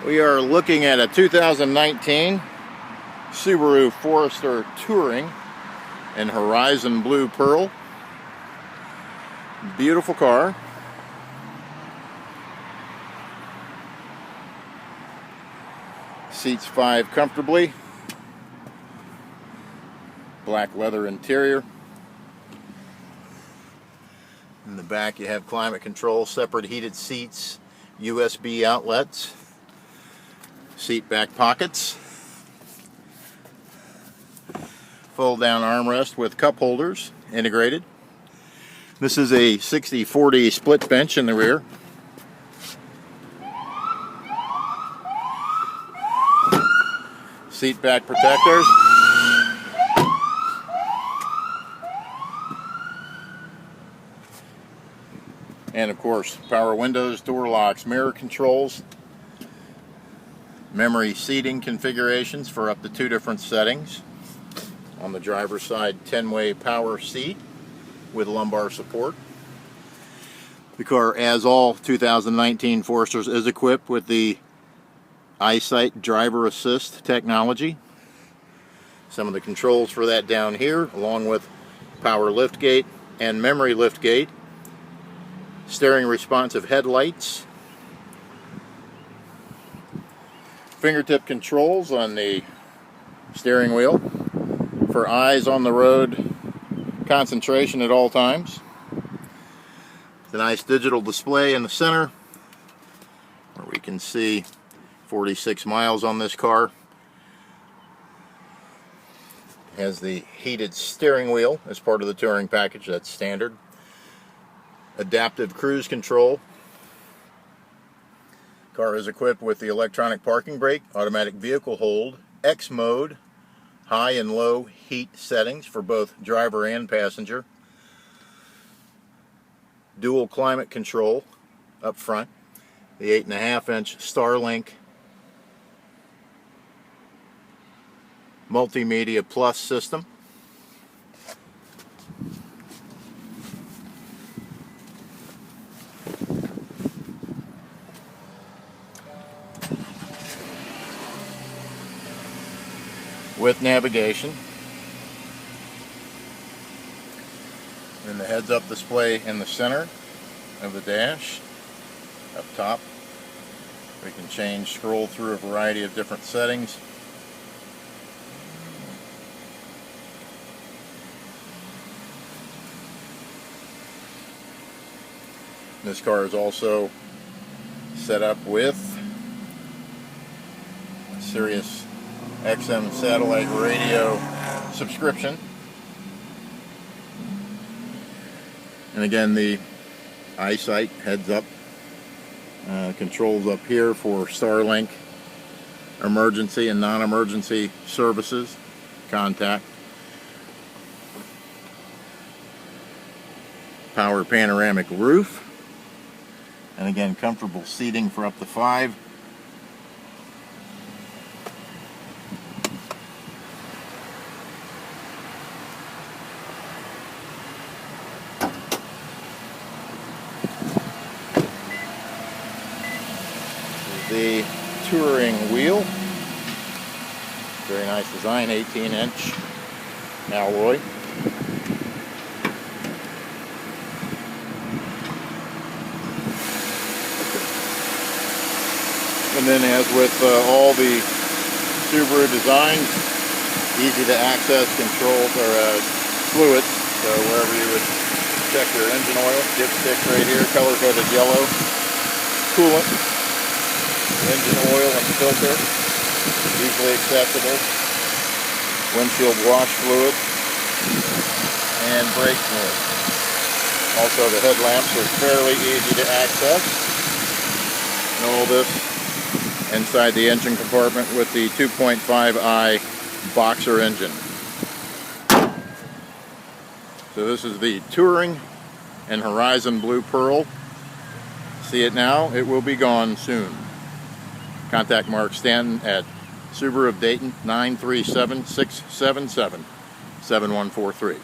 We are looking at a 2019 Subaru Forester Touring in Horizon Blue Pearl. Beautiful car. Seats 5 comfortably. Black leather interior. In the back you have climate control, separate heated seats, USB outlets, seat back pockets, fold down armrest with cup holders integrated. This is a 60/40 split bench in the rear. Seat back protectors. And of course, power windows, door locks, mirror controls, memory seating configurations for up to 2 different settings. On the driver's side, 10-way power seat with lumbar support. The car, as all 2019 Foresters, is equipped with the EyeSight driver assist technology. Some of the controls for that down here, along with power liftgate and memory liftgate. Steering responsive headlights. Fingertip controls on the steering wheel for eyes on the road concentration at all times. The nice digital display in the center where we can see 46 miles on this car. It has the heated steering wheel as part of the touring package, that's standard. Adaptive cruise control. Car is equipped with the electronic parking brake, automatic vehicle hold, X mode, high and low heat settings for both driver and passenger. Dual climate control up front. The 8.5-inch Starlink Multimedia Plus system. With navigation. And the heads-up display in the center of the dash. Up top, we can scroll through a variety of different settings. This car is also set up with a Sirius XM satellite radio subscription. And again, the EyeSight heads-up controls up here for Starlink emergency and non-emergency services, contact. Power panoramic roof. And again, comfortable seating for up to 5. The touring wheel, very nice design, 18-inch alloy. And then, as with all the Subaru designs, easy to access controls or fluids. So wherever you would check your engine oil, dipstick right here, color-coded yellow, coolant, engine oil and filter, easily accessible, windshield wash fluid, and brake fluid. Also, the headlamps are fairly easy to access. And all this inside the engine compartment with the 2.5i boxer engine. So this is the Touring in Horizon Blue Pearl. See it now, it will be gone soon. Contact Mark Stanton at Subaru of Dayton, 937-677-7143.